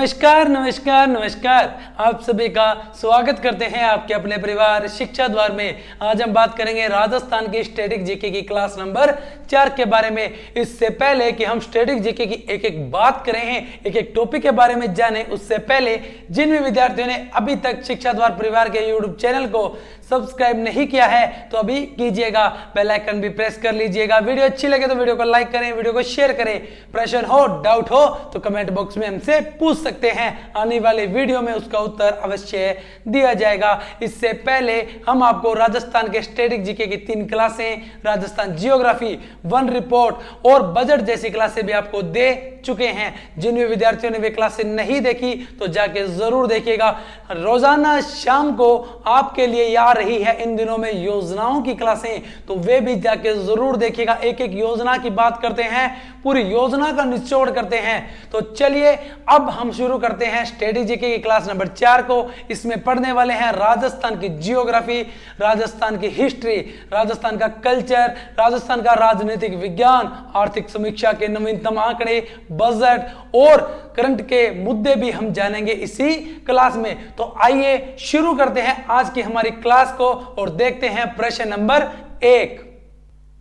नमस्कार नमस्कार नमस्कार, आप सभी का स्वागत करते हैं आपके अपने परिवार शिक्षा द्वार में। आज हम बात करेंगे राजस्थान की स्टैटिक जीके की क्लास नंबर 4 के बारे में। इससे पहले कि हम स्टैटिक जीके की एक एक बात करें हैं, एक एक टॉपिक के बारे में जाने, उससे पहले जिन भी विद्यार्थियों ने अभी तक शिक्षा द्वार परिवार के यूट्यूब चैनल को सब्सक्राइब नहीं किया है तो अभी कीजिएगा, बेल आइकन भी प्रेस कर लीजिएगा। वीडियो अच्छी लगे तो वीडियो को लाइक करें, वीडियो को शेयर करें। प्रश्न हो, डाउट हो तो कमेंट बॉक्स में हमसे पूछ सकते हैं, आने वाले वीडियो में उसका उत्तर अवश्य दिया जाएगा। इससे पहले हम आपको राजस्थान के स्टैटिक जीके की 3 क्लासें, राजस्थान जियोग्राफी, वन रिपोर्ट और बजट जैसी क्लासें भी आपको दे चुके हैं। जिन भी विद्यार्थियों ने वे क्लासें नहीं देखी तो जाके जरूर देखिएगा। रोजाना शाम को आपके लिए आ रही है इन दिनों में योजनाओं की क्लासें, तो वे भी जाके जरूर देखिएगा। एक एक योजना की बात करते हैं, पूरी योजना का निचोड़ करते हैं। तो चलिए अब हम शुरू करते हैं स्टैटिक जीके की क्लास नंबर 4 को। इसमें पढ़ने वाले हैं राजस्थान की जियोग्राफी, राजस्थान की हिस्ट्री, राजस्थान का कल्चर, राजस्थान का राजनीतिक विज्ञान, आर्थिक समीक्षा के नवीनतम आंकड़े, बजट और करंट के मुद्दे भी हम जानेंगे इसी क्लास में। तो आइए शुरू करते हैं आज की हमारी क्लास को और देखते हैं प्रश्न नंबर 1।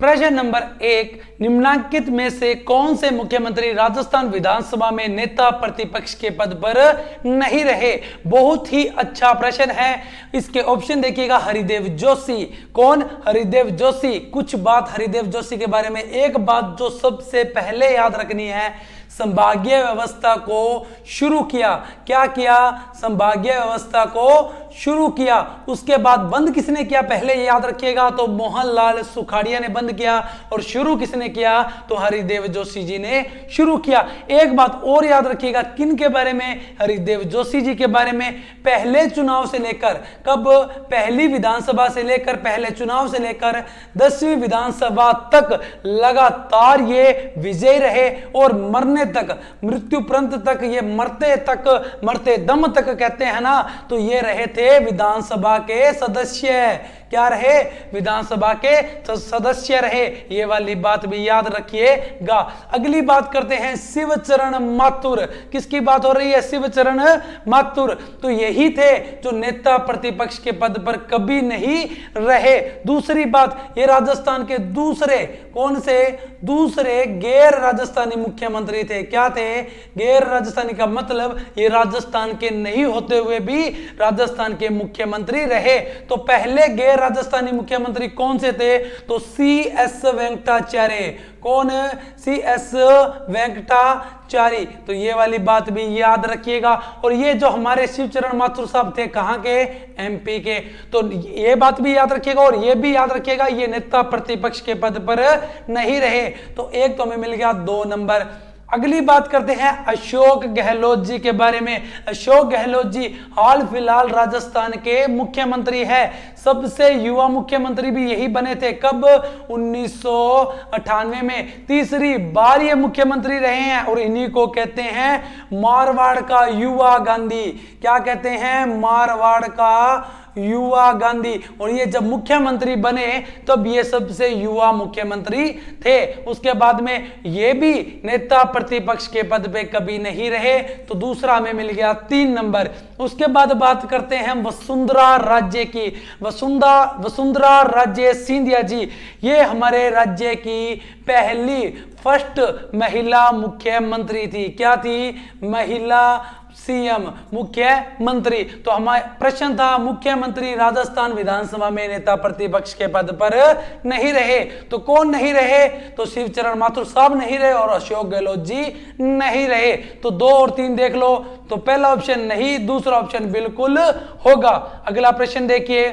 प्रश्न नंबर 1, निम्नलिखित में से कौन से मुख्यमंत्री राजस्थान विधानसभा में नेता प्रतिपक्ष के पद पर नहीं रहे? बहुत ही अच्छा प्रश्न है। इसके ऑप्शन देखिएगा। हरिदेव जोशी। कौन? हरिदेव जोशी। कुछ बात हरिदेव जोशी के बारे में, एक बात जो सबसे पहले याद रखनी है, संभागीय व्यवस्था को शुरू किया। क्या किया? संभागीय व्यवस्था को शुरू किया। उसके बाद बंद किसने किया पहले याद रखिएगा, तो मोहनलाल सुखाड़िया ने बंद किया। और शुरू किसने किया? तो हरिदेव जोशी जी ने शुरू किया। एक बात और याद रखिएगा, किन के बारे में? हरिदेव जोशी जी के बारे में। पहले चुनाव से लेकर, कब? पहली विधानसभा से लेकर, पहले चुनाव से लेकर 10वीं विधानसभा तक लगातार ये विजयी रहे और मरने तक, मृत्युपर्यंत तक, ये मरते तक, मरते दम तक कहते हैं ना, तो ये रहे थे विधानसभा के सदस्य। क्या रहे? विधानसभा के सदस्य रहे। ये वाली बात भी याद रखिएगा। अगली बात करते हैं शिवचरण माथुर। किसकी बात हो रही है? शिवचरण माथुर। तो यही थे जो नेता प्रतिपक्ष के पद पर कभी नहीं रहे। दूसरी बात, ये राजस्थान के दूसरे, कौन से? दूसरे गैर राजस्थानी मुख्यमंत्री थे। क्या थे? गैर राजस्थानी का मतलब ये राजस्थान के नहीं होते हुए भी राजस्थान के मुख्यमंत्री रहे। तो पहले गैर राजस्थानी मुख्यमंत्री कौन से थे? तो CS वेंकटाचार्य। कौन? CS वेंकटाचार्य। तो ये वाली बात भी याद रखिएगा। और ये जो हमारे शिवचरण माथुर साहब थे, कहां के? MP के। तो ये बात भी याद रखिएगा और ये भी याद रखिएगा, ये नेता प्रतिपक्ष के पद पर नहीं रहे। तो एक तो हमें मिल गया 2 नंबर। अगली बात करते हैं अशोक गहलोत जी के बारे में। अशोक गहलोत जी हाल फिलहाल राजस्थान के मुख्यमंत्री है। सबसे युवा मुख्यमंत्री भी यही बने थे। कब? 1998 में। तीसरी बार ये मुख्यमंत्री रहे हैं और इन्हीं को कहते हैं मारवाड़ का युवा गांधी। क्या कहते हैं? मारवाड़ का युवा गांधी। और ये जब मुख्यमंत्री बने तब ये सबसे युवा मुख्यमंत्री थे। उसके बाद में ये भी नेता प्रतिपक्ष के पद पे कभी नहीं रहे। तो दूसरा हमें मिल गया 3 नंबर। उसके बाद बात करते हैं वसुंधरा राज्य की। वसुंधरा राज्य सिंधिया जी, ये हमारे राज्य की पहली फर्स्ट महिला मुख्यमंत्री थी। क्या थी? महिला CM, मुख्यमंत्री। तो हमारा प्रश्न था मुख्यमंत्री राजस्थान विधानसभा में नेता प्रतिपक्ष के पद पर नहीं रहे। तो कौन नहीं रहे? तो शिवचरण माथुर साहब नहीं रहे और अशोक गहलोत जी नहीं रहे। तो 2 और 3 देख लो। तो पहला ऑप्शन नहीं, दूसरा ऑप्शन बिल्कुल होगा। अगला प्रश्न देखिए।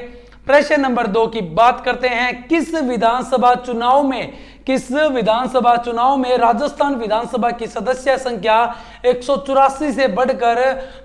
प्रश्न नंबर 2 की बात करते हैं। किस विधानसभा चुनाव में राजस्थान विधानसभा की सदस्य संख्या 184 से बढ़कर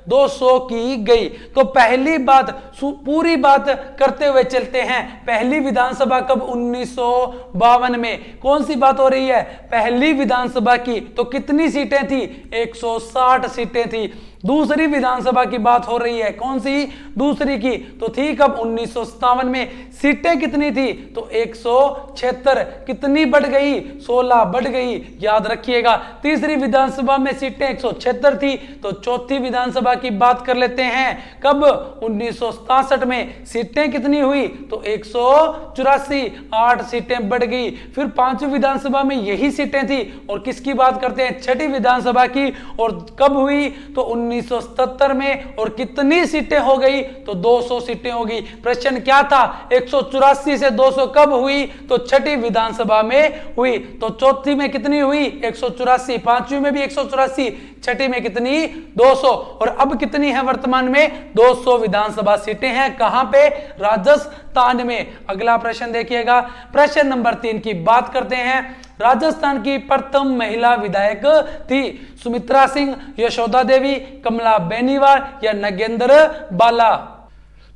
200 की गई? तो पहली बात, पूरी बात करते हुए चलते हैं। पहली विधानसभा कब? 1952 में। कौन सी बात हो रही है? पहली विधानसभा की। तो कितनी सीटें थी? 160 सीटें थी। दूसरी विधानसभा की बात हो रही है। कौन सी? दूसरी की। तो थी कब? 1957 में। सीटें कितनी थी? तो 176। कितनी बढ़ गई, 16 बढ़ गई, याद रखिएगा। तीसरी विधानसभा में सीटें 176 थी, तो चौथी विधानसभा की बात कर लेते हैं। कब? 1967 में सीटें कितनी हुई? तो 184, 8 सीटें बढ़ गई। फिर पांचवी विधानसभा में यही सीटें थी, और किसकी बात करते हैं? छठी विधानसभा की, और कब हुई? तो 1977 में, और कितनी सीटें हो गई? तो 200 सीटें हो गई। प्रश्न क्या था? 184 से 200 कब हुई? तो छठी विधानसभा में हुई। तो चौथी में कितनी हुई? 184, पांचवी में भी 184, छठी में कितनी? 200। और अब कितनी है वर्तमान में? 200 विधानसभा सीटें हैं। कहां पे? राजस्थान में। अगला प्रश्न देखिएगा, प्रश्न नंबर 3 की बात करते हैं। राजस्थान की प्रथम महिला विधायक थी सुमित्रा सिंह, यशोदा देवी, कमला बेनीवाल या नागेंद्र बाला?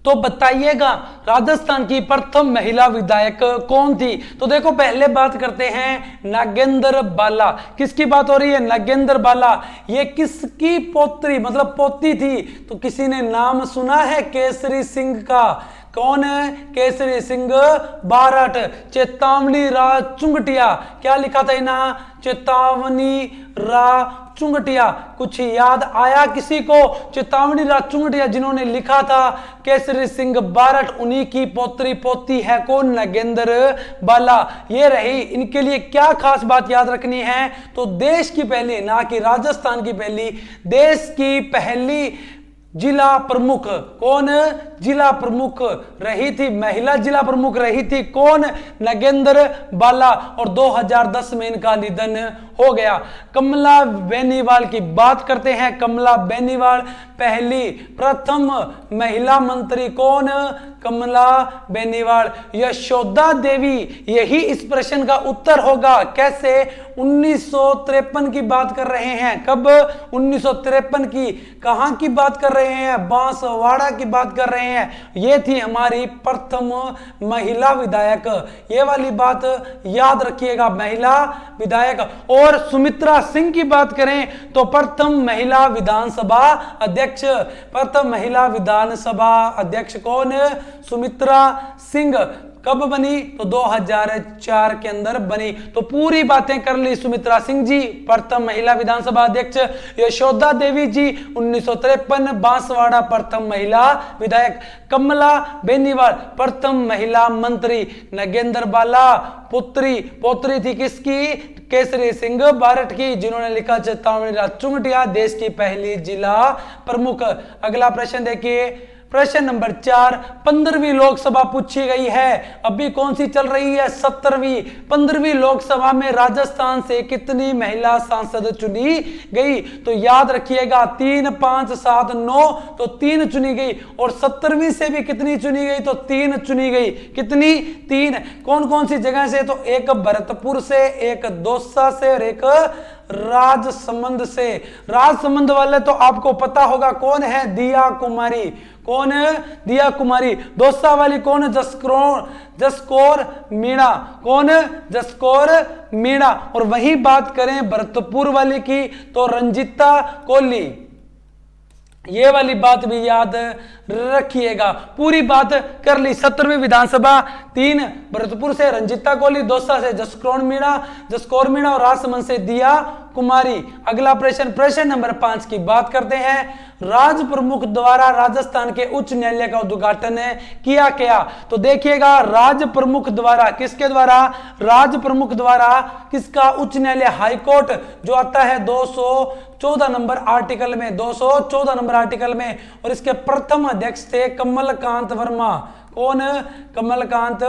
तो बताइएगा राजस्थान की प्रथम महिला विधायक कौन थी? तो देखो पहले बात करते हैं नागेंद्र बाला। किसकी बात हो रही है? नागेंद्र बाला। ये किसकी पोत्री मतलब पोती थी? तो किसी ने नाम सुना है केसरी सिंह का? कौन है? केसरी सिंह बारठ। चेतावनी रा चुंगटिया, क्या लिखा था इना? चेतावनी रा चुंगटिया। कुछ याद आया किसी को? चेतावनी रा चुंगटिया जिन्होंने लिखा था, केसरी सिंह बारठ, उन्हीं की पोत्री पोती है कौन? नागेंद्र बाला। ये रही। इनके लिए क्या खास बात याद रखनी है? तो देश की पहली, ना कि राजस्थान की पहली, देश की पहली जिला प्रमुख कौन? जिला प्रमुख रही थी, महिला जिला प्रमुख रही थी कौन? नागेंद्र बाला। और 2010 में इनका निधन हो गया। कमला बेनीवाल की बात करते हैं। कमला बेनीवाल पहली प्रथम महिला मंत्री कौन? कमला बेनीवाल। यशोदा देवी, यही इस प्रश्न का उत्तर होगा। कैसे? 1953 की बात कर रहे हैं। कब? 1953 की। कहां की बात कर रहे हैं? बांसवाड़ा की बात कर रहे हैं। ये थी हमारी प्रथम महिला विधायक। ये वाली बात याद रखिएगा, महिला विधायक। और सुमित्रा सिंह की बात करें तो प्रथम महिला विधानसभा अध्यक्ष। प्रथम महिला विधानसभा अध्यक्ष कौन? सुमित्रा सिंह। कब बनी? तो 2004 के अंदर बनी। तो पूरी बातें कर ली। सुमित्रा सिंह जी प्रथम महिला विधानसभा अध्यक्ष, यशोदा देवी जी 1953 बांसवाड़ा प्रथम महिला विधायक, कमला बेनीवाल प्रथम महिला मंत्री, नागेंद्र बाला पोत्री थी किसकी? केसरी सिंह बारठ की, जिन्होंने लिखा चेतावनी रा चुंगटिया, देश की पहली जिला प्रमुख। अगला प्रश्न देखिए, प्रश्न नंबर 4, 15वीं लोकसभा पूछी गई है। अभी कौन सी चल रही है? 17वीं। 15वीं लोकसभा में राजस्थान से कितनी महिला सांसद चुनी गई? तो याद रखिएगा 3, 5, 7, 9, तो 3 चुनी गई। और 17वीं से भी कितनी चुनी गई? तो 3 चुनी गई। कितनी? 3। कौन कौन सी जगह से? तो एक भरतपुर से, एक दौसा से और एक राजसमंद से। राजसमंद वाले तो आपको पता होगा कौन है? दिया कुमारी। कौन है? दिया कुमारी। दौसा वाली कौन है? जसकौर मीणा। कौन? जसकौर मीणा। और वही बात करें भरतपुर वाली की तो रंजिता कोली। ये वाली बात भी याद रखिएगा। पूरी बात कर ली। 17वीं विधानसभा 3 भरतपुर से रंजिता कोली, दौसा से जसकौर मीणा और राजसमंद से दिया कुमारी। अगला प्रश्न, प्रश्न नंबर 5 की बात करते हैं। राज प्रमुख द्वारा राजस्थान के उच्च न्यायालय का उद्घाटन किया गया। तो देखिएगा राज प्रमुख द्वारा, किसके द्वारा? राज प्रमुख द्वारा। किसका? उच्च न्यायालय, हाईकोर्ट, जो आता है 214 नंबर आर्टिकल में, 214 नंबर आर्टिकल में। और इसके प्रथम अध्यक्ष थे कमलकांत वर्मा। कौन? कमलकांत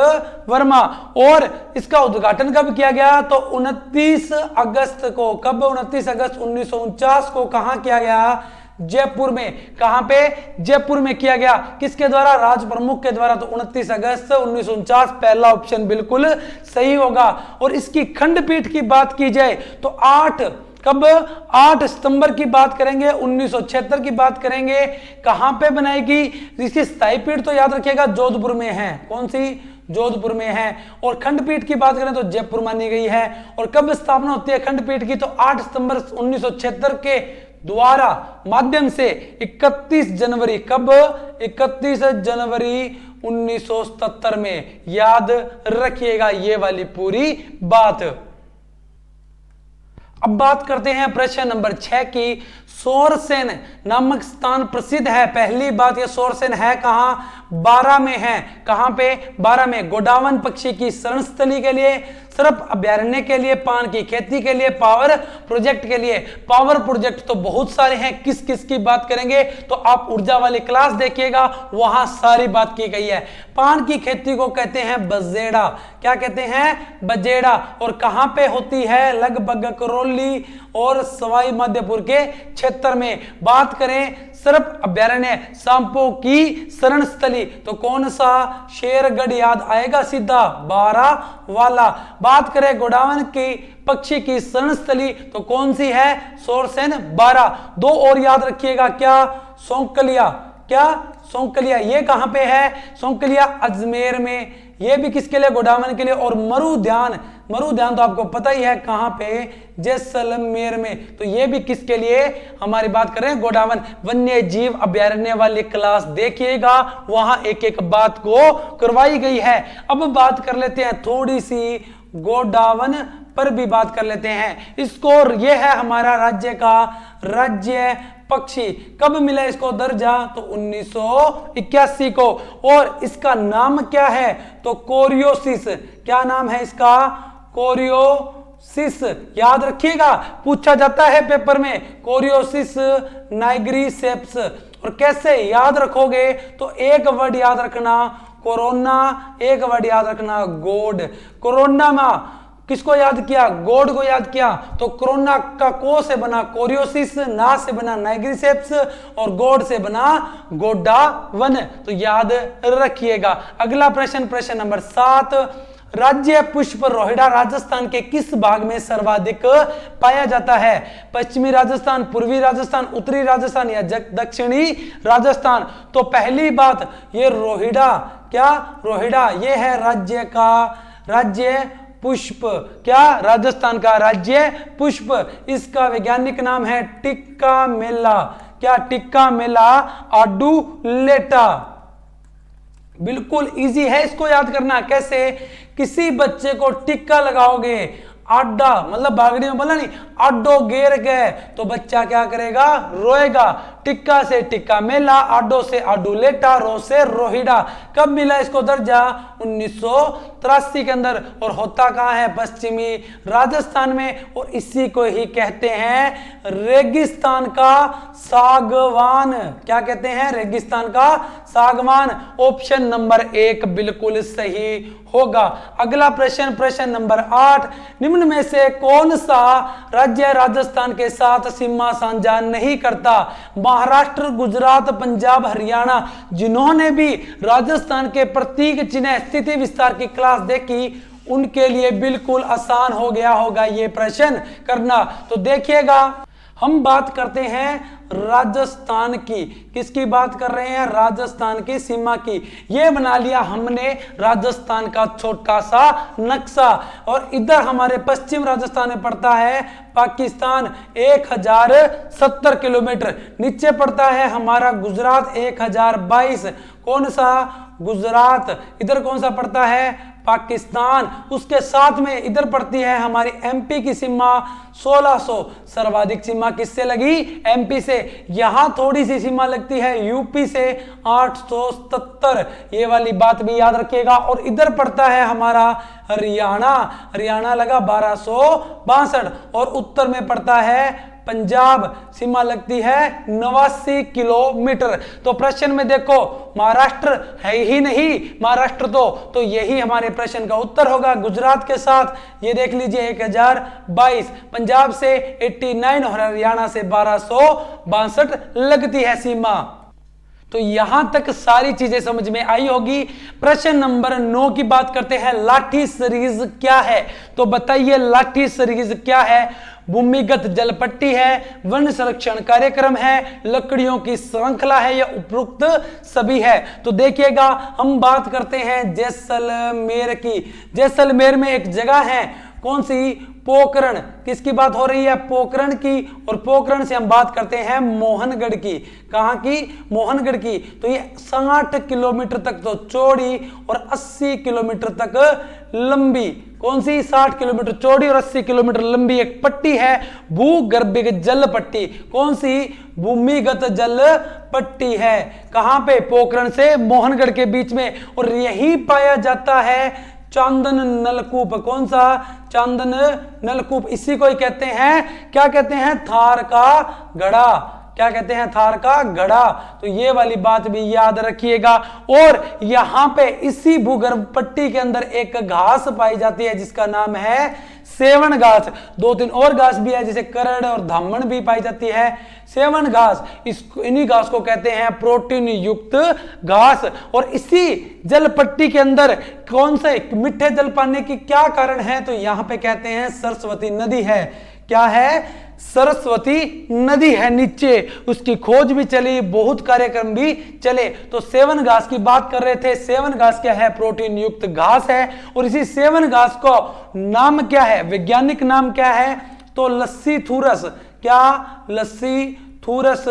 वर्मा। और इसका उद्घाटन कब किया गया? तो 29 अगस्त को। कब? 29 अगस्त 1949 को। कहां किया गया? जयपुर में। कहां पे? जयपुर में किया गया। किसके द्वारा? राज प्रमुख के द्वारा। तो 29 अगस्त 1949 पहला ऑप्शन बिल्कुल सही होगा। और इसकी खंडपीठ की बात की जाए तो 8 सितंबर की बात करेंगे, 1976 की बात करेंगे। कहां पे बनाएगी? इसकी स्थायी पीठ तो याद रखिएगा जोधपुर में है। कौन सी? जोधपुर में है। और खंडपीठ की बात करें तो जयपुर मानी गई है। और कब स्थापना होती है खंडपीठ की? तो 8 सितंबर 1976 के द्वारा माध्यम से 31 जनवरी। कब? 31 जनवरी 1977 में। याद रखिएगा ये वाली पूरी बात। अब बात करते हैं प्रश्न नंबर 6 की। सोरसेन नामक स्थान प्रसिद्ध है। पहली बात, ये सोरसेन है कहां? बारां में है। कहां पे? बारां में। गोडावन पक्षी की शरण स्थली के लिए, सर्प अभ्यारण्य के लिए, पान की खेती के लिए, पावर प्रोजेक्ट के लिए। पावर प्रोजेक्ट तो बहुत सारे हैं, किस किस की बात करेंगे तो आप ऊर्जा वाली क्लास देखिएगा, वहां सारी बात की गई है। पान की खेती को कहते हैं बजेड़ा। क्या कहते हैं? बजेड़ा। और कहां पे होती है? लगभग करौली और सवाई माधोपुर के क्षेत्र में। बात करें सर्प अभ्यारण्य, सांपों की शरण स्थली, तो कौन सा? शेरगढ़ याद आएगा सीधा, बारा वाला। बात करें गोडावन की पक्षी की शरण स्थली, तो कौन सी है? सोरसेन बारा। दो और याद रखिएगा, क्या? सौंकलिया। क्या? सौंकलिया। ये कहां पे है? सौंकलिया अजमेर में। ये भी किसके लिए? गोडावन के लिए। और मरुध्यान, मरुध्यान तो आपको पता ही है कहां पे? जैसलमेर में। तो ये भी किसके लिए हमारी बात कर रहे हैं? गोडावन। वन्य जीव अभ्यारण्य वाली क्लास देखिएगा, वहां एक एक बात को करवाई गई है। अब बात कर लेते हैं थोड़ी सी गोडावन पर भी बात कर लेते हैं। स्कोर ये है हमारा राज्य का राज्य पक्षी। कब मिला इसको दर्जा? तो 1981 को। और इसका नाम क्या है? तो कोरियोसिस। क्या नाम है इसका? कोरियोसिस। याद रखिएगा, पूछा जाता है पेपर में, कोरियोसिस नाइग्रीसेप्स। और कैसे याद रखोगे? तो एक वर्ड याद रखना कोरोना, एक वर्ड याद रखना गोड। कोरोना में किसको याद किया? गोड को याद किया। तो कोरोना का को से बना कोरियोसिस, ना से बना नाइग्रीसेप्स और गोड से बना गोडावन। तो याद रखिएगा। अगला प्रश्न, प्रश्न नंबर 7। राज्य पुष्प रोहिड़ा राजस्थान के किस भाग में सर्वाधिक पाया जाता है? पश्चिमी राजस्थान, पूर्वी राजस्थान, उत्तरी राजस्थान या दक्षिणी राजस्थान? तो पहली बात, ये रोहिड़ा, क्या? रोहिड़ा ये है राज्य का राज्य पुष्प। क्या? राजस्थान का राज्य पुष्प। इसका वैज्ञानिक नाम है टिक्का मेला। क्या? टिक्का मेला आडुलेटा। बिल्कुल इजी है इसको याद करना। कैसे? किसी बच्चे को टिक्का लगाओगे, आडा मतलब बागड़ी में बोला नहीं, आडो गेर गए, तो बच्चा क्या करेगा? रोएगा। टिक्का से टिक्का मेला, आडो से आडुलेटा, रो से रोहिड़ा। कब मिला इसको दर्जा? 1983 के अंदर। और होता कहां है? पश्चिमी राजस्थान में। और इसी को ही कहते हैं रेगिस्तान का सागवान। क्या कहते हैं? रेगिस्तान का सागवान। ऑप्शन नंबर 1 बिल्कुल सही होगा। अगला प्रश्न, प्रश्न नंबर 8। निम्न में से कौन सा राज्य राजस्थान के साथ सीमा साझा नहीं करता? महाराष्ट्र, गुजरात, पंजाब, हरियाणा। जिन्होंने भी राजस्थान के प्रतीक चिन्ह स्थिति विस्तार की क्लास देखी, उनके लिए बिल्कुल आसान हो गया होगा ये प्रश्न करना। तो देखिएगा, हम बात करते हैं राजस्थान की। किसकी बात कर रहे हैं? राजस्थान की सीमा की। ये बना लिया हमने राजस्थान का छोटा सा नक्शा। और इधर हमारे पश्चिम राजस्थान में पड़ता है पाकिस्तान 1070 किलोमीटर। नीचे पड़ता है हमारा गुजरात 1022। कौन सा? गुजरात। इधर कौन सा पड़ता है? पाकिस्तान। उसके साथ में इधर पड़ती है हमारी एमपी की सीमा 1600। सर्वाधिक सीमा किससे लगी? एमपी से। यहां थोड़ी सी सीमा लगती है यूपी से 877। ये वाली बात भी याद रखिएगा। और इधर पड़ता है हमारा हरियाणा। हरियाणा लगा 1262। और उत्तर में पड़ता है पंजाब, सीमा लगती है 89 किलोमीटर। तो प्रश्न में देखो, महाराष्ट्र है ही नहीं, महाराष्ट्र तो यही हमारे प्रश्न का उत्तर होगा। गुजरात के साथ ये देख लीजिए 1022, पंजाब से 89 और हरियाणा से 1262 लगती है सीमा। तो यहां तक सारी चीजें समझ में आई होगी। प्रश्न नंबर 9 की बात करते हैं। लाठी सीरीज क्या है? तो बताइए लाठी सीरीज क्या है? भूमिगत जलपट्टी है, वन संरक्षण कार्यक्रम है, लकड़ियों की श्रृंखला है या उपरोक्त सभी है? तो देखिएगा, हम बात करते हैं जैसलमेर की। जैसलमेर में एक जगह है कौन सी? पोखरण। किसकी बात हो रही है? पोखरण की। और पोखरण से हम बात करते हैं मोहनगढ़ की। कहां की? मोहनगढ़ की। तो ये 60 किलोमीटर तक तो चौड़ी और 80 किलोमीटर तक लंबी, कौन सी? 60 किलोमीटर चौड़ी और 80 किलोमीटर लंबी एक पट्टी है, भूगर्भिक जल पट्टी। कौन सी? भूमिगत जल पट्टी है। कहां पे? पोखरण से मोहनगढ़ के बीच में। और यही पाया जाता है चांदन नलकूप। कौन सा? चांदन नलकूप। इसी को ही कहते हैं, क्या कहते हैं? थार का घड़ा। क्या कहते हैं? थार का घड़ा। तो ये वाली बात भी याद रखिएगा। और यहां पे इसी भूगर्भ पट्टी के अंदर एक घास पाई जाती है जिसका नाम है सेवन घास। 2-3 और घास भी है जैसे करड़ और धामण भी पाई जाती है। सेवन घास, इन्हीं घास को कहते हैं प्रोटीन युक्त घास। और इसी जल पट्टी के अंदर कौन से मीठे जल पाने की क्या कारण है? तो यहां पे कहते हैं सरस्वती नदी है। क्या है? सरस्वती नदी है नीचे। उसकी खोज भी चली, बहुत कार्यक्रम भी चले। तो सेवन घास की बात कर रहे थे। सेवन घास क्या है? प्रोटीन युक्त घास है। और इसी सेवन घास को नाम क्या है? वैज्ञानिक नाम क्या है? तो लस्सीथूरस। क्या? लस्सीथूरस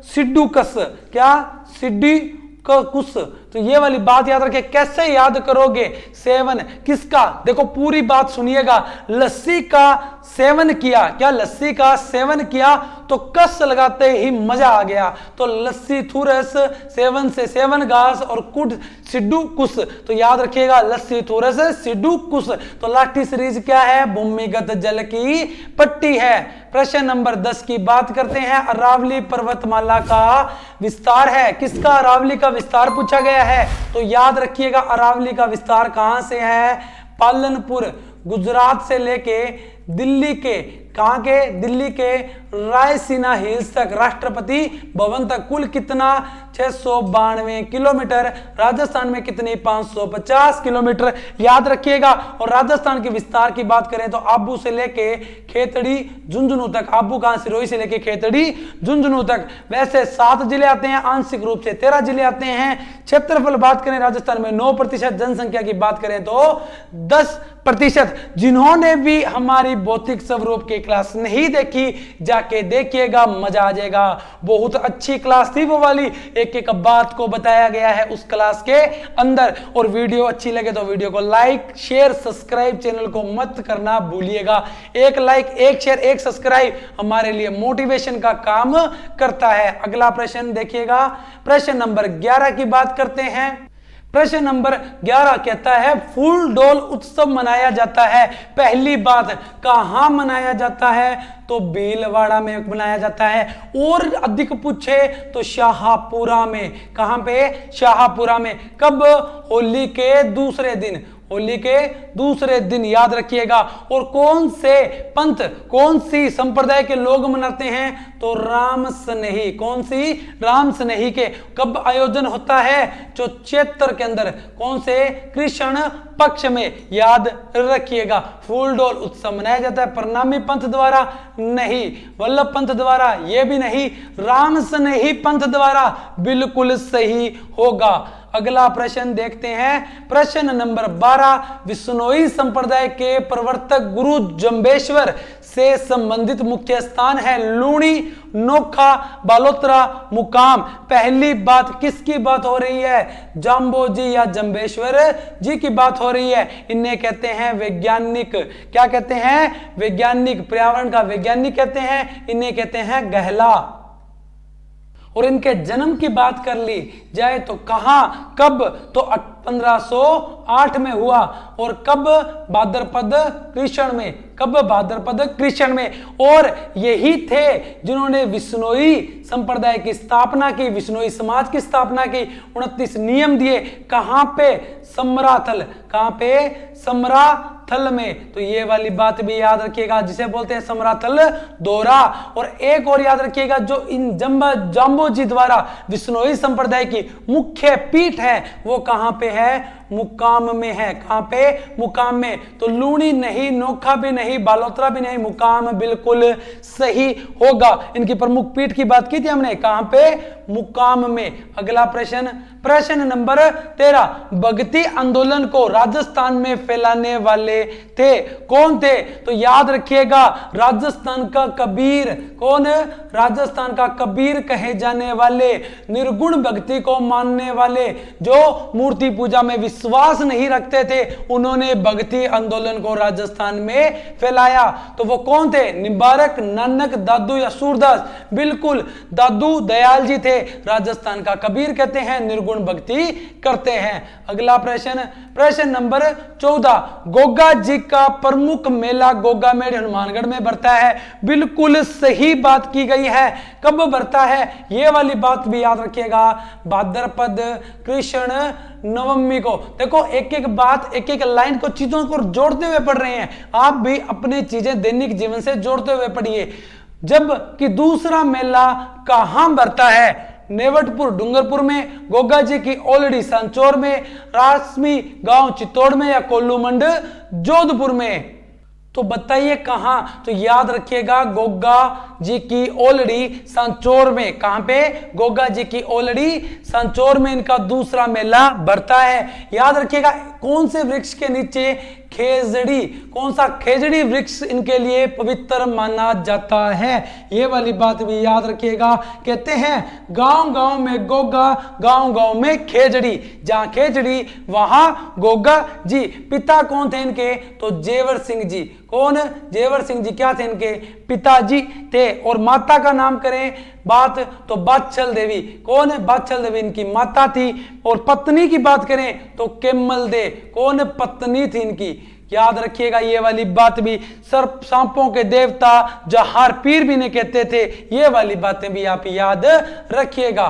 सिडुकस। क्या? सिडुकस। तो ये वाली बात याद रखें। कैसे याद करोगे? सेवन किसका? देखो पूरी बात सुनिएगा। लस्सी का सेवन किया। क्या? लस्सी का सेवन किया तो कस लगाते ही मजा आ गया। तो लस्सीथूरस, सेवन से सेवन घास और कुड सिडुकुस। तो याद रखिएगा लस्सीथूरस सिडुकुस। तो लाठी सीरीज क्या है? भूमिगत जल की पट्टी है। प्रश्न नंबर 10 की बात करते हैं। अरावली पर्वतमाला का विस्तार है। किसका? अरावली का विस्तार पूछा गया है। तो याद रखिएगा अरावली का विस्तार कहां से है? पालनपुर, गुजरात से लेके दिल्ली के, कहां के? दिल्ली के रायसीना हिल्स तक, राष्ट्रपति भवन तक। कुल कितना? 692 किलोमीटर। राजस्थान में कितनी? 550 किलोमीटर। याद रखिएगा। और राजस्थान के विस्तार की बात करें तो आबू से लेके खेतड़ी झुंझुनू तक। आबू कहां? सिरोही से लेके खेतड़ी झुंझुनू तक। वैसे 7 जिले आते हैं, आंशिक रूप से 13 जिले आते हैं। क्षेत्रफल बात करें राजस्थान में 9%, जनसंख्या की बात करें तो 10%। जिन्होंने भी हमारी भौतिक स्वरूप की क्लास नहीं देखी जाके देखिएगा, मजा आ जाएगा। बहुत अच्छी क्लास थी वो वाली, एक एक बात को बताया गया है उस क्लास के अंदर। और वीडियो अच्छी लगे तो वीडियो को लाइक शेयर सब्सक्राइब चैनल को मत करना भूलिएगा। एक लाइक एक शेयर एक सब्सक्राइब हमारे लिए मोटिवेशन का काम करता है। अगला प्रश्न देखिएगा। प्रश्न नंबर 11 की बात करते हैं। प्रश्न नंबर 11 कहता है फूल डोल उत्सव मनाया जाता है। पहली बात कहां मनाया जाता है? तो भीलवाड़ा में मनाया जाता है। और अधिक पूछे तो शाहपुरा में। कहां पे? शाहपुरा में। कब? होली के दूसरे दिन। होली के दूसरे दिन याद रखिएगा। और कौन से पंथ, कौन सी संप्रदाय के लोग मनाते हैं? तो राम स्नेही। कौन सी? राम स्नेही के। कब आयोजन होता है? जो चैत्र के अंदर। कौन से? कृष्ण पक्ष में। याद रखिएगा। फूल डोल उत्सव मनाया जाता है प्रणामी पंथ द्वारा नहीं, वल्लभ पंथ द्वारा ये भी नहीं, राम स्नेही पंथ द्वारा बिल्कुल सही होगा। अगला प्रश्न देखते हैं। प्रश्न नंबर 12 विश्नोई संप्रदाय के प्रवर्तक गुरु जंबेश्वर से संबंधित मुख्य स्थान है लूणी, नोखा, बालोतरा, मुकाम। पहली बात किसकी बात हो रही है? जाम्बो जी या जंबेश्वर जी की बात हो रही है। इन्हें कहते हैं वैज्ञानिक। क्या कहते हैं? वैज्ञानिक। पर्यावरण का वैज्ञानिक कहते हैं। इन्हें कहते हैं गहला। और इनके जन्म की बात कर ली जाए तो कहां, कब? तो 1508 में हुआ। और कब? भाद्रपद कृष्ण में। कब? भाद्रपद कृष्ण में। और यही थे जिन्होंने विश्नोई संप्रदाय की स्थापना की, विश्नोई समाज की स्थापना की। 29 नियम दिए। कहां पे? समराथल। कहां पे? समराथल में। तो ये वाली बात भी याद रखिएगा, जिसे बोलते हैं समराथल दौरा। और एक और याद रखिएगा, जो इन जाम्बो जी द्वारा विश्नोई संप्रदाय की मुख्य पीठ है वो कहां पे है? मुकाम में है। कहां पे? मुकाम में। तो लूणी नहीं, नोखा भी नहीं, बालोतरा भी नहीं, मुकाम बिल्कुल सही होगा। इनकी प्रमुख पीठ की बात की थी हमने, कहां पे? मुकाम में। अगला प्रश्न, प्रश्न नंबर 13, भक्ति आंदोलन को राजस्थान में फैलाने वाले थे, कौन थे? तो याद रखिएगा, राजस्थान का कबीर। कौन? राजस्थान का कबीर कहे जाने वाले, निर्गुण भक्ति को मानने वाले, जो मूर्ति पूजा में विश्वास नहीं रखते थे, उन्होंने भक्ति आंदोलन को राजस्थान में फैलाया। तो वो कौन थे? निम्बारक, नानक, दादू या सूरदास? बिल्कुल दादू दयाल जी थे, राजस्थान का कबीर कहते हैं, निर्गुण भक्ति करते हैं। अगला प्रश्न, प्रश्न नंबर 14, गोगा जी का प्रमुख मेला गोगा मेड़ हनुमानगढ़ में बढ़ता है। बिल्कुल सही बात की गई है। कब बढ़ता है? ये वाली बात भी याद रखिएगा, भाद्रपद कृष्ण नवमी को। देखो एक एक बात, एक एक लाइन को, चीजों को जोड़ते हुए पढ़ रहे हैं, आप भी अपनी चीजें दैनिक जीवन से जोड़ते हुए पढ़िए। जब कि दूसरा मेला कहां बढ़ता है? नेवटपुर डूंगरपुर में, गोगा जी की ओलड़ी सांचौर में, रासमी गांव चित्तौड़ में या कोल्लूमंड जोधपुर में? तो बताइए कहां? तो याद रखिएगा, गोगा जी की ओलड़ी सांचौर में। कहां पे? गोगा जी की ओलड़ी सांचौर में इनका दूसरा मेला बढ़ता है। याद रखिएगा, कौन से वृक्ष के नीचे? खेजड़ी। कौन सा? खेजड़ी वृक्ष इनके लिए पवित्र माना जाता है। ये वाली बात भी याद रखिएगा। कहते हैं गांव गांव में गोगा, गांव गांव में खेजड़ी। जहां खेजड़ी वहां गोगा जी। पिता कौन थे इनके? तो जेवर सिंह जी। कौन? जेवर सिंह जी क्या थे इनके? पिताजी थे। और माता का नाम करें बात तो बादशाह देवी। कौन? बादशाह देवी इनकी माता थी। और पत्नी की बात करें तो केमल दे। कौन? पत्नी थी इनकी। याद रखिएगा ये वाली बात भी। सर्प सांपों के देवता जहार पीर भी ने कहते थे, ये वाली बातें भी आप याद रखिएगा।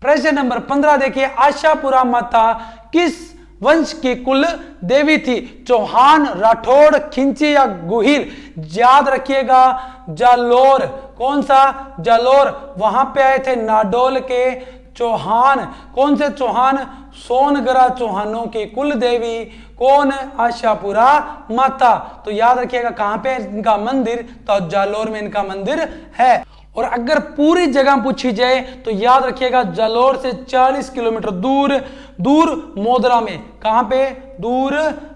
प्रश्न नंबर 15 देखिए, आशापुरा माता किस वंश की कुल देवी थी? चौहान, राठौड़, खिंची या गुहिल? याद रखिएगा, जालोर। कौन सा? जालोर। वहां पे आए थे नाडोल के चौहान। कौन से चौहान? सोनगरा चौहानों की कुल देवी। कौन? आशापुरा माता। तो याद रखिएगा कहां पे इनका मंदिर? तो जालोर में इनका मंदिर है। और अगर पूरी जगह पूछी जाए तो याद रखिएगा, जालोर से 40 किलोमीटर दूर मोदरा में। कहां पे? दूर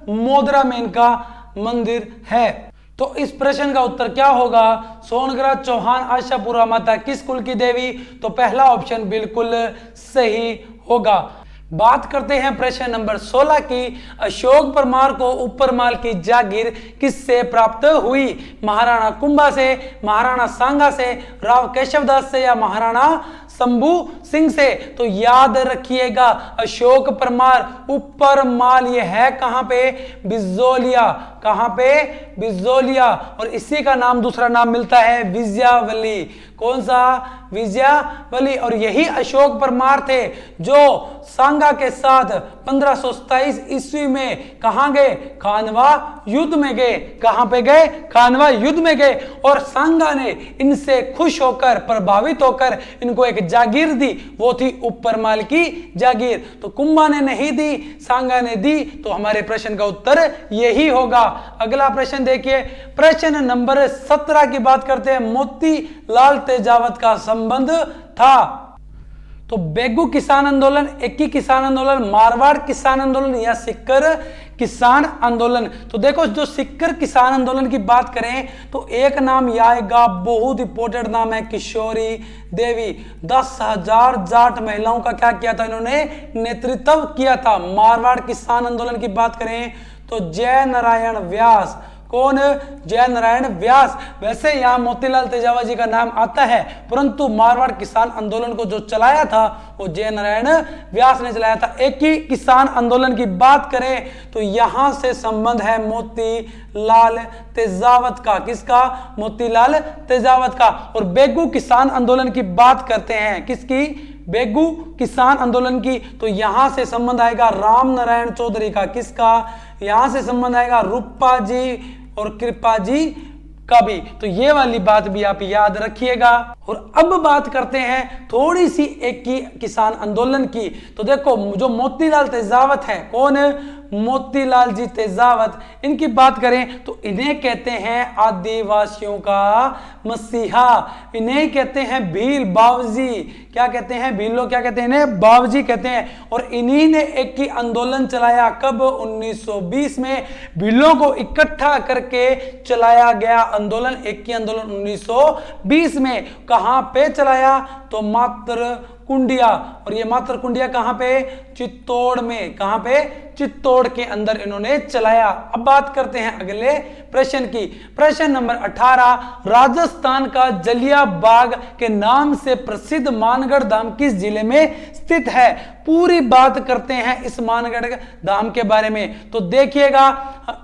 मोदरा में इनका मंदिर है। तो इस प्रश्न का उत्तर क्या होगा? सोनगरा चौहान आशापुरा माता किस कुल की देवी? तो पहला ऑप्शन बिल्कुल सही होगा। बात करते हैं प्रश्न नंबर 16 की। अशोक परमार को ऊपरमाल की जागीर किससे प्राप्त हुई? महाराणा कुंभा से, महाराणा सांगा से, राव केशवदास से या महाराणा शंभू सिंह से? तो याद रखिएगा, अशोक परमार ऊपरमाल ये है कहां पे? बिजोलिया। कहां पे? बिजोलिया। और इसी का नाम, दूसरा नाम मिलता है विजयावली। कौन सा? विजयावली। और यही अशोक परमार थे जो सांगा के साथ 1527 ईस्वी में कहां गए? खानवा युद्ध में गए। कहां पे गए? खानवा युद्ध में गए। और सांगा ने इनसे खुश होकर, प्रभावित होकर इनको एक जागीर दी, वो थी ऊपरमाल की जागीर। तो कुंभा ने नहीं दी, सांगा ने दी। तो हमारे प्रश्न का उत्तर यही होगा। अगला प्रश्न देखिए, प्रश्न नंबर 17 की बात करते हैं। मोतीलाल तेजावत का संबंध था। तो बेगू किसान आंदोलन, एकी किसान आंदोलन, मारवाड़ किसान आंदोलन या सिक्कर किसान आंदोलन? तो देखो, जो सिक्कर किसान आंदोलन की बात करें तो एक नाम यह आएगा, बहुत इंपॉर्टेंट नाम है, किशोरी देवी। 10,000 जाट महिलाओं का क्या किया था इन्होंने? नेतृत्व किया था। मारवाड़ किसान आंदोलन की बात करें तो जय नारायण व्यास। कौन? जय नारायण व्यास। वैसे यहां मोतीलाल तेजावत जी का नाम आता है, परंतु मारवाड़ किसान आंदोलन को जो चलाया था वो जय नारायण व्यास ने चलाया था। एक ही किसान आंदोलन की बात करें तो यहां से संबंध है मोतीलाल तेजावत का। किसका? मोतीलाल तेजावत का। और बेगू किसान आंदोलन की बात करते हैं, किसकी? बेगू किसान आंदोलन की। तो यहां से संबंध आएगा राम नारायण चौधरी का। किसका? यहां से संबंध आएगा रूपा जी और कृपा जी का भी। तो ये वाली बात भी आप याद रखिएगा। और अब बात करते हैं थोड़ी सी एक की किसान आंदोलन की। तो देखो जो मोतीलाल तेजावत है, कौन? मोतीलाल जी तेजावत, इनकी बात करें तो इन्हें कहते हैं आदिवासियों का मसीहा, इन्हें कहते हैं भील बावजी। क्या कहते हैं? भील लोग क्या कहते हैं? इन्हें बावजी कहते हैं। और इन्हीं ने एक की आंदोलन चलाया, कब? 1920 में भीलों को इकट्ठा करके चलाया गया आंदोलन, एक की आंदोलन 1920 में। कहां पे चलाया? तो मात्र कुंडिया। और ये मात्र कुंडिया कहां पे? चित्तौड़ में। कहां पे? चित्तौड़ के अंदर इन्होंने चलाया। अब बात करते हैं अगले प्रश्न की। प्रश्न नंबर 18, राजस्थान का जलिया बाग के नाम से प्रसिद्ध मानगढ़ धाम किस जिले में स्थित है? पूरी बात करते हैं इस मानगढ़ धाम के बारे में। तो देखिएगा,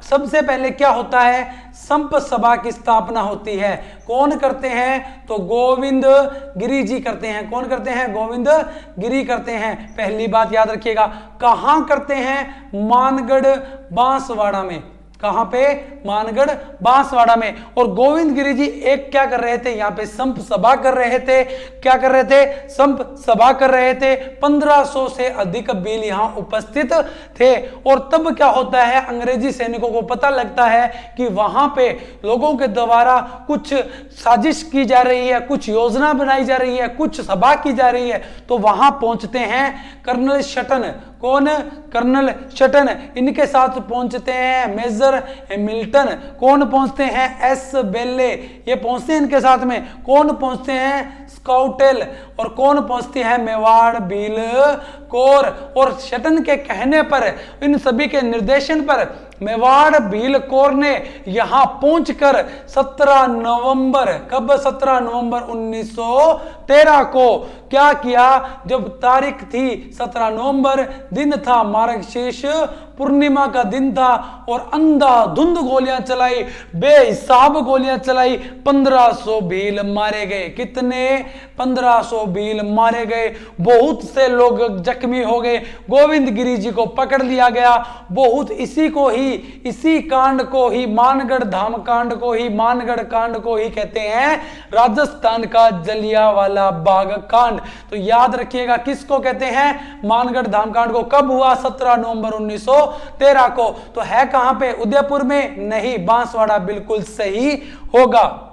सबसे पहले क्या होता है? संप सभा की स्थापना होती है। कौन करते हैं? तो गोविंद गिरी जी करते हैं। कौन करते हैं? गोविंद गिरी करते हैं। पहली बात याद रखिएगा, कहां करते हैं? मानगढ़ बांसवाड़ा में। कहां पे? मानगढ़ बांसवाड़ा में। और गोविंद गिरी जी एक क्या कर रहे थे? यहां पे संप सभा कर रहे थे। क्या कर रहे थे? संप सभा कर रहे थे। 1500 से अधिक भील यहां उपस्थित थे। और तब क्या होता है? अंग्रेजी सैनिकों को पता लगता है कि वहां पे लोगों के द्वारा कुछ साजिश की जा रही है, कुछ योजना बनाई जा रही है, कुछ सभा की जा रही है। तो वहां पहुंचते हैं कर्नल शटन। कौन? कर्नल शटन। इनके साथ पहुंचते हैं मेजर हैमिल्टन। कौन पहुंचते हैं? एस बेले, ये पहुंचते हैं इनके साथ में। कौन पहुंचते हैं? स्काउटेल। और कौन पहुंचती है? मेवाड़ भील कोर। और शटन के कहने पर, इन सभी के निर्देशन पर मेवाड़ भील कोर ने यहां पहुंचकर 17 नवंबर, कब? 17 नवंबर 1913 को क्या किया? जब तारीख थी 17 नवंबर, दिन था मार्गशीर्ष पूर्णिमा का दिन था, और अंधाधुंध गोलियां चलाई, बेहिसाब गोलियां चलाई। 1500 भील मारे गए। कितने? 1500 भील मारे गए। बहुत से लोग जख्मी हो गए। गोविंद गिरी जी को पकड़ लिया गया। बहुत इसी कांड को ही, मानगढ़ धाम कांड को ही, मानगढ़ कांड को ही कहते हैं राजस्थान का जलियांवाला बाग कांड। तो याद रखिएगा, किसको कहते हैं? मानगढ़ धाम कांड को। कब हुआ? 17 नवंबर 1913 को। तो है कहां पे? उदयपुर में? नहीं, बांसवाड़ा बिल्कुल सही होगा।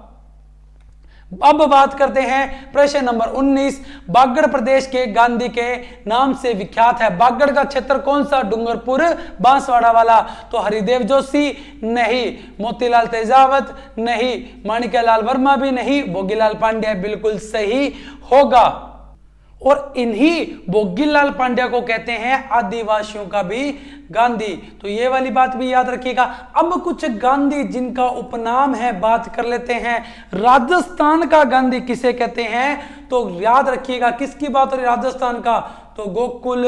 अब बात करते हैं प्रश्न नंबर 19, बागड़ प्रदेश के गांधी के नाम से विख्यात है। बागड़ का क्षेत्र कौन सा? डूंगरपुर बांसवाड़ा वाला। तो हरिदेव जोशी? नहीं। मोतीलाल तेजावत? नहीं। माणिक्यलाल वर्मा भी नहीं। भोगीलाल पांड्या बिल्कुल सही होगा। और इन्हीं भोगीलाल पांड्या को कहते हैं आदिवासियों का भी गांधी। तो ये वाली बात भी याद रखिएगा। अब कुछ गांधी जिनका उपनाम है बात कर लेते हैं। राजस्थान का गांधी किसे कहते हैं? तो याद रखिएगा, किसकी बात हो रही है? राजस्थान का। तो गोकुल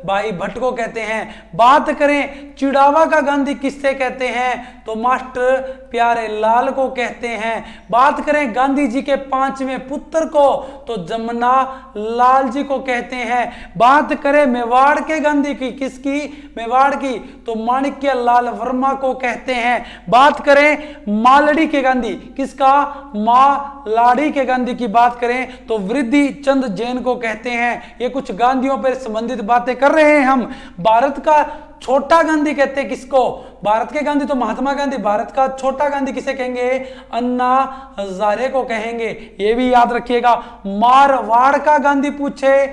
भाई भट्ट को कहते हैं। बात करें चिड़ावा का गांधी किससे कहते हैं? तो मास्टर प्यारे लाल को कहते हैं। बात करें गांधी जी के 5वें पुत्र को, तो जमुना लाल जी को कहते हैं। बात करें मेवाड़ के गांधी की, किसकी? मेवाड़ की, तो माणिक्य लाल वर्मा को कहते हैं। बात करें मालड़ी के गांधी, किसका? मालाड़ी के गांधी की बात करें तो वृद्धि चंद जैन को कहते हैं। ये कुछ गांधियों पर संबंधित बातें कर रहे हैं हम। भारत का छोटा गांधी कहते हैं किसको? भारत के गांधी तो महात्मा गांधी। भारत का छोटा गांधी किसे कहेंगे? अन्ना हजारे को कहेंगे। ये भी याद रखिएगा। मारवाड़ का गांधी पूछे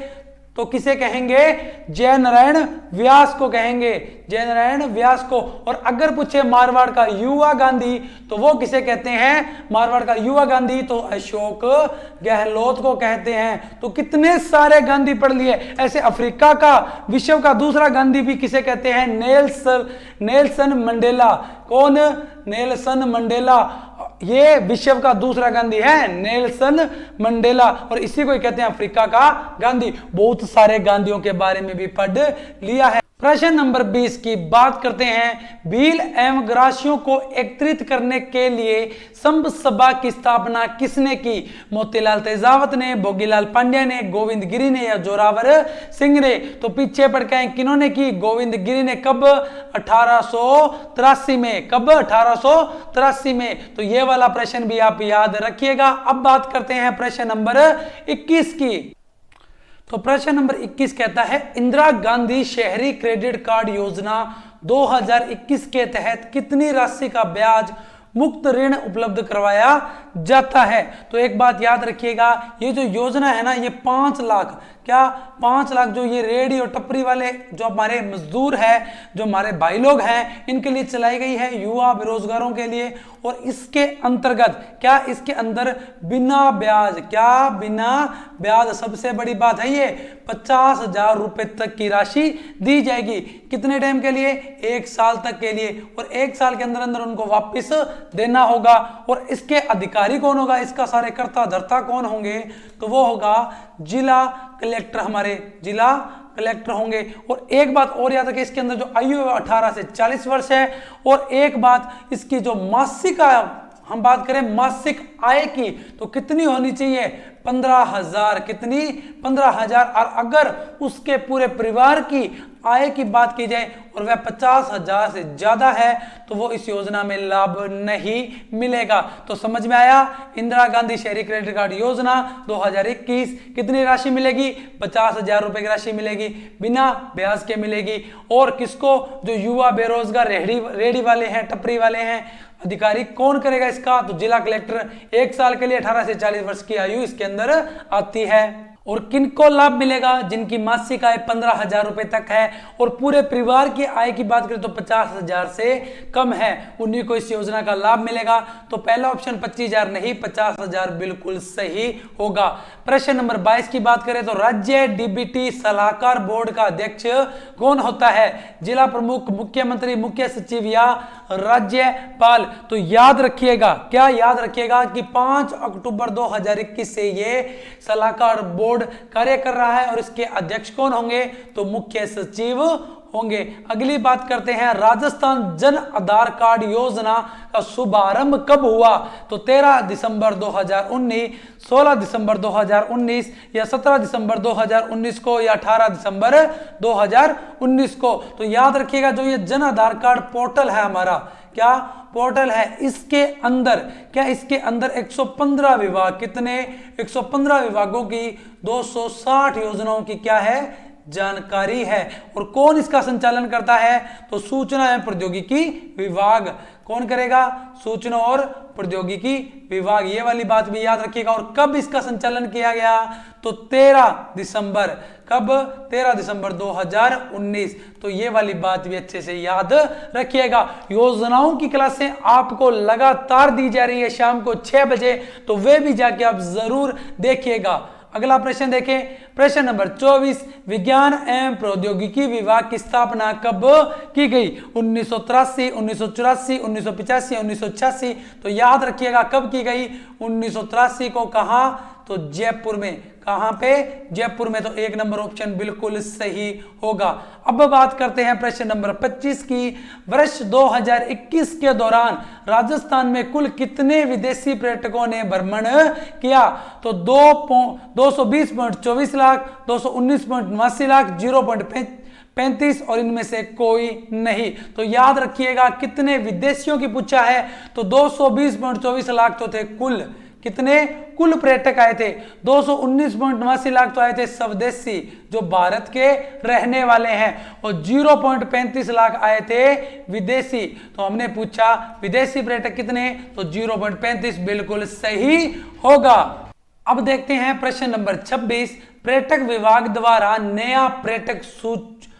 तो किसे कहेंगे? जयनारायण व्यास को कहेंगे। जयनारायण व्यास को। और अगर पूछे मारवाड़ का युवा गांधी तो वो किसे कहते हैं? मारवाड़ का युवा गांधी तो अशोक गहलोत को कहते हैं। तो कितने सारे गांधी पढ़ लिए। ऐसे अफ्रीका का, विश्व का दूसरा गांधी भी किसे कहते हैं? Nelson Mandela. कौन? Nelson Mandela. ये विश्व का दूसरा गांधी है, नेल्सन मंडेला। और इसी को कहते हैं अफ्रीका का गांधी। बहुत सारे गांधियों के बारे में भी पढ़ लिया है। प्रश्न नंबर 20 की बात करते हैं। भील एवं ग्रासियों को एकत्रित करने के लिए संघ सभा की स्थापना किसने की? मोतीलाल तेजावत ने, भोगीलाल पांड्या ने, गोविंद गिरी ने या जोरावर सिंह ने? तो पीछे पड़ के किन्होंने की? गोविंद गिरी ने। कब? 1883 में। कब? 1883 में। तो ये वाला प्रश्न भी आप याद रखिएगा। अब बात करते हैं प्रश्न नंबर 21 की। तो प्रश्न नंबर 21 कहता है, इंदिरा गांधी शहरी क्रेडिट कार्ड योजना 2021 के तहत कितनी राशि का ब्याज मुक्त ऋण उपलब्ध करवाया जाता है? तो एक बात याद रखिएगा, ये जो योजना है ना, ये 5 लाख, क्या 5 लाख जो ये रेडी और टपरी वाले जो हमारे मजदूर हैं, जो हमारे भाई लोग हैं, इनके लिए चलाई गई है, युवा बेरोजगारों के लिए। और इसके अंतर्गत क्या, इसके अंदर बिना ब्याज, क्या बिना ब्याज, सबसे बड़ी बात है ये, 50,000 रुपए तक की राशि दी जाएगी। कितने टाइम के लिए? 1 साल तक के लिए। और 1 साल के अंदर अंदर उनको वापस देना होगा। और इसके अधिकारी कौन होगा, इसका सारे कर्ता धर्ता कौन होंगे? तो वो होगा जिला कलेक्टर, हमारे जिला कलेक्टर होंगे। और एक बात और याद रखें, इसके अंदर जो आयु है 18 से 40 वर्ष है। और एक बात, इसकी जो मासिक आय, हम बात करें मासिक आय की, तो कितनी होनी चाहिए? 15,000। कितनी? 15,000। और अगर उसके पूरे परिवार की आय की बात की जाए और वह 50,000 से ज्यादा है, तो वो इस योजना में लाभ नहीं मिलेगा। तो समझ में आया? इंदिरा गांधी शहरी क्रेडिट कार्ड योजना 2021 कितनी राशि मिलेगी? 50,000 रुपए की राशि मिलेगी, बिना ब्याज के मिलेगी। और किसको? जो युवा बेरोजगार रेडी वाले हैं, टपरी वाले हैं, अधिकारी कौन करेगा इसका? तो जिला कलेक्टर। 1 साल के लिए 18 से 40 वर्ष की आयु इसके अंदर आती है। और किनको लाभ मिलेगा? जिनकी मासिक आय 15,000 रुपए तक है और पूरे परिवार की आय की बात करें तो 50,000 से कम है, उन्हीं को इस योजना का लाभ मिलेगा। तो पहला ऑप्शन 25,000 नहीं, 50,000 बिल्कुल सही होगा। प्रश्न नंबर 22 की बात करें तो राज्य डीबीटी सलाहकार बोर्ड का अध्यक्ष कौन होता है? जिला प्रमुख, मुख्यमंत्री, मुख्य सचिव या राज्यपाल? तो याद रखिएगा, क्या याद रखिएगा कि 5 अक्टूबर 2021 से ये सलाहकार बोर्ड कार्य कर रहा है और इसके अध्यक्ष कौन होंगे? तो मुख्य सचिव होंगे। अगली बात करते हैं, राजस्थान जन आधार कार्ड योजना का शुभारंभ कब हुआ? तो 13 दिसंबर 2019, 16 दिसंबर 2019 या 17 दिसंबर 2019 को या 18 दिसंबर 2019 को? तो याद रखिएगा, जो ये जन आधार कार्ड पोर्टल है हमारा, क्या पोर्टल है, इसके अंदर क्या, इसके अंदर 115 विभाग, कितने? 115 विभागों की 260 योजनाओं की क्या है? जानकारी है। और कौन इसका संचालन करता है? तो सूचना एवं प्रौद्योगिकी विभाग। कौन करेगा? सूचना और प्रौद्योगिकी विभाग। ये वाली बात भी याद रखिएगा। और कब इसका संचालन किया गया? तो 13 दिसंबर। कब? 13 दिसंबर 2019। तो ये वाली बात भी अच्छे से याद रखिएगा। योजनाओं की क्लासें आपको लगातार दी जा रही है शाम को 6 बजे, तो वे भी जाके आप जरूर देखिएगा। अगला प्रश्न देखें, प्रश्न नंबर 24, विज्ञान एवं प्रौद्योगिकी विभाग की स्थापना कब की गई? 1983, 1984, 1985, 1986। तो याद रखिएगा कब की गई? 1983 को। कहां? तो जयपुर में। कहां पे? जयपुर में। तो 1 नंबर ऑप्शन बिल्कुल सही होगा। अब बात करते हैं प्रश्न नंबर 25 की। वर्ष 2021 के दौरान राजस्थान में कुल कितने विदेशी पर्यटकों ने भ्रमण किया? तो 220.24 लाख, 219.89 लाख, 0.35 और इनमें से कोई नहीं। तो याद रखिएगा कितने विदेशियों की पूछा है, तो 220.24 लाख तो थे कुल। कितने? कुल पर्यटक आए थे। 219.89 लाख तो आए थे स्वदेशी, जो भारत के रहने वाले हैं, और 0.35 लाख आए थे विदेशी। तो हमने पूछा विदेशी पर्यटक कितने? तो 0.35 बिल्कुल सही होगा। अब देखते हैं प्रश्न नंबर 26, पर्यटक विभाग द्वारा नया पर्यटक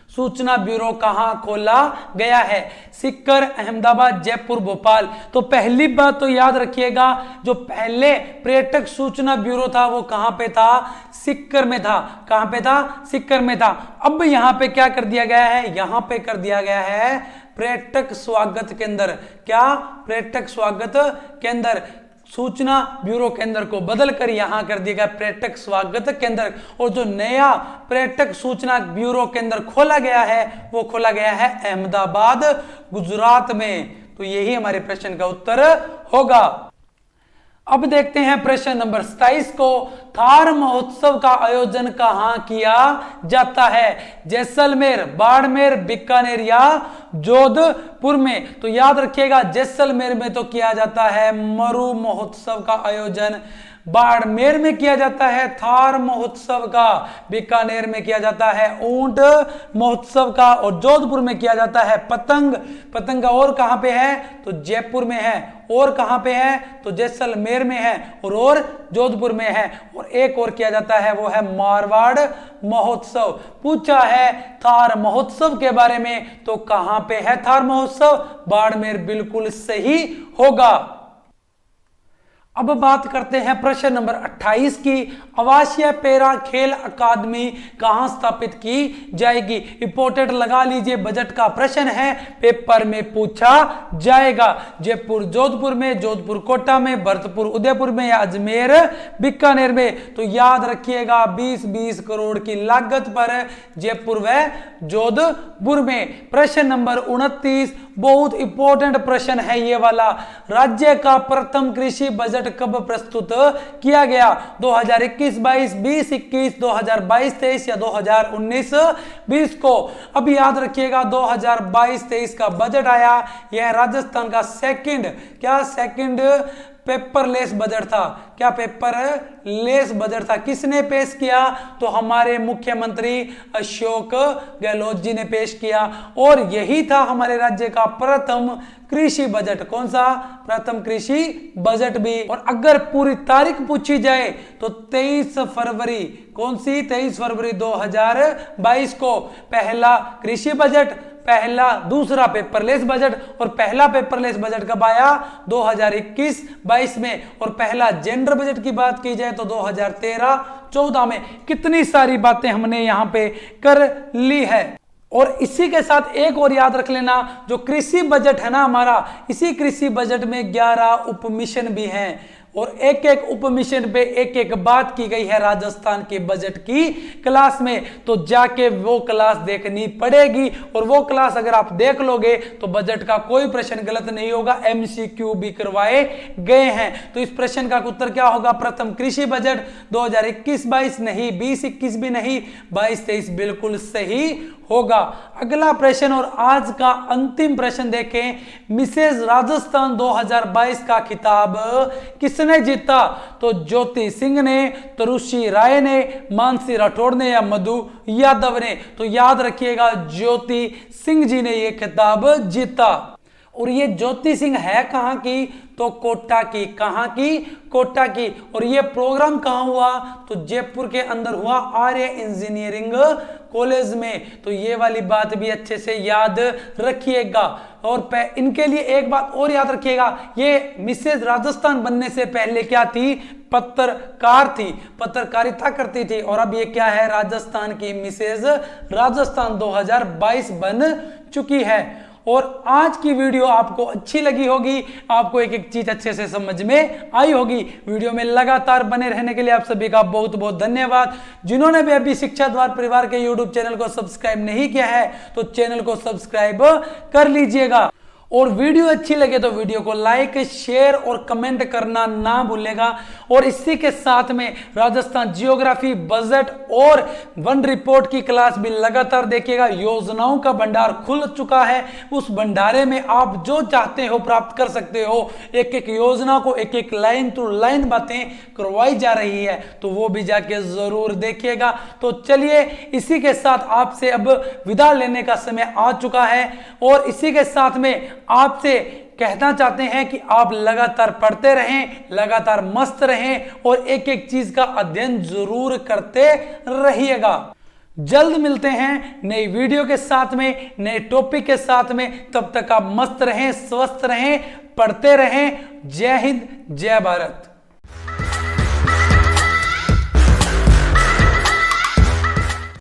सूचना ब्यूरो कहां खोला गया है? सीकर, अहमदाबाद, जयपुर, भोपाल। तो पहली बात तो याद रखिएगा, जो पहले पर्यटक सूचना ब्यूरो था वो कहां पे था? सीकर में था। कहां पे था? सीकर में था। अब यहां पे क्या कर दिया गया है? यहां पे कर दिया गया है पर्यटक स्वागत केंद्र। क्या? पर्यटक स्वागत केंद्र। सूचना ब्यूरो केंद्र को बदलकर यहां कर दिया गया पर्यटक स्वागत केंद्र। और जो नया पर्यटक सूचना ब्यूरो केंद्र खोला गया है वो खोला गया है अहमदाबाद, गुजरात में। तो यही हमारे प्रश्न का उत्तर होगा। अब देखते हैं प्रश्न नंबर 27 को। थार महोत्सव का आयोजन कहां किया जाता है? जैसलमेर, बाड़मेर, बीकानेर या जोधपुर में? तो याद रखिएगा जैसलमेर में तो किया जाता है मरु महोत्सव का आयोजन, बाड़मेर में किया जाता है थार महोत्सव का, बीकानेर में किया जाता है ऊंट महोत्सव का, और जोधपुर में किया जाता है पतंग का। और कहां पे है? तो जयपुर में है। और कहां पे है? तो जैसलमेर में है और जोधपुर में है। और एक और किया जाता है वो है मारवाड़ महोत्सव। पूछा है थार महोत्सव के बारे में, तो कहां पे है थार महोत्सव? बाड़मेर बिल्कुल सही होगा। अब बात करते हैं प्रश्न नंबर 28 की। आवासीय पैरा खेल अकादमी कहां स्थापित की जाएगी? इंपोर्टेंट लगा लीजिए, बजट का प्रश्न है, पेपर में पूछा जाएगा। जयपुर जोधपुर में, जोधपुर कोटा में, भरतपुर उदयपुर में या अजमेर बीकानेर में? तो याद रखिएगा 20-20 करोड़ की लागत पर जयपुर व जोधपुर में। प्रश्न नंबर 29 बहुत इंपॉर्टेंट प्रश्न है ये वाला। राज्य का प्रथम कृषि बजट कब प्रस्तुत किया गया? 2021-22, 2021, 2022-23 या 2019-20 को? अब याद रखिएगा 2022-23 का बजट आया, यह राजस्थान का सेकंड पेपरलेस बजट था। क्या पेपरलेस बजट था? किसने पेश किया? तो हमारे मुख्यमंत्री अशोक गहलोत जी ने पेश किया। और यही था हमारे राज्य का प्रथम कृषि बजट। कौन सा? प्रथम कृषि बजट भी। और अगर पूरी तारीख पूछी जाए तो 23 फरवरी, कौन सी? 23 फरवरी 2022 को पहला कृषि बजट, दूसरा पेपरलेस बजट। और पहला पेपरलेस बजट कब आया? 2021-22 में। और पहला जेंडर बजट की बात की जाए तो 2013-14 में। कितनी सारी बातें हमने यहां पे कर ली है। और इसी के साथ एक और याद रख लेना, जो कृषि बजट है ना हमारा, इसी कृषि बजट में 11 उपमिशन भी हैं। और एक एक उपमिशन पे एक एक बात की गई है राजस्थान के बजट की क्लास में। तो जाके वो क्लास देखनी पड़ेगी। और वो क्लास अगर आप देख लोगे तो बजट का कोई प्रश्न गलत नहीं होगा, MCQ भी करवाए गए हैं। तो इस प्रश्न का उत्तर क्या होगा? प्रथम कृषि बजट 2021-22 नहीं, 20-21 भी नहीं, 22-23 बिल्कुल सही होगा। अगला प्रश्न और आज का अंतिम प्रश्न देखें। मिसेज राजस्थान 2022 का खिताब किसने जीता? तो ज्योति सिंह ने, तरुषि राय ने, मानसी राठौड़ ने या मधु यादव ने? तो याद रखिएगा ज्योति सिंह जी ने यह खिताब जीता। और ये ज्योति सिंह है कहां की? तो कोटा की। कहां की? कोटा की। और ये प्रोग्राम कहां हुआ? तो जयपुर के अंदर हुआ, आर्य इंजीनियरिंग कॉलेज में। तो ये वाली बात भी अच्छे से याद रखिएगा। और इनके लिए एक बात और याद रखिएगा, ये मिसेज राजस्थान बनने से पहले क्या थी? पत्रकार थी, पत्रकारिता करती थी। और अब ये क्या है? राजस्थान की मिसेज राजस्थान 2022 बन चुकी है। और आज की वीडियो आपको अच्छी लगी होगी, आपको एक एक चीज अच्छे से समझ में आई होगी। वीडियो में लगातार बने रहने के लिए आप सभी का बहुत बहुत धन्यवाद। जिन्होंने भी अभी शिक्षा द्वार परिवार के YouTube चैनल को सब्सक्राइब नहीं किया है तो चैनल को सब्सक्राइब कर लीजिएगा। और वीडियो अच्छी लगे तो वीडियो को लाइक, शेयर और कमेंट करना ना भूलेगा। और इसी के साथ में राजस्थान जियोग्राफी, बजट और वन रिपोर्ट की क्लास भी लगातार देखिएगा। योजनाओं का भंडार खुल चुका है, उस भंडारे में आप जो चाहते हो प्राप्त कर सकते हो। एक एक योजना को एक एक लाइन टू लाइन बातें करवाई जा रही है, तो वो भी जाके जरूर देखिएगा। तो चलिए इसी के साथ आपसे अब विदा लेने का समय आ चुका है। और इसी के साथ में आपसे कहना चाहते हैं कि आप लगातार पढ़ते रहें, लगातार मस्त रहें और एक एक चीज का अध्ययन जरूर करते रहिएगा। जल्द मिलते हैं नई वीडियो के साथ में, नए टॉपिक के साथ में। तब तक आप मस्त रहें, स्वस्थ रहें, पढ़ते रहें। जय हिंद, जय भारत।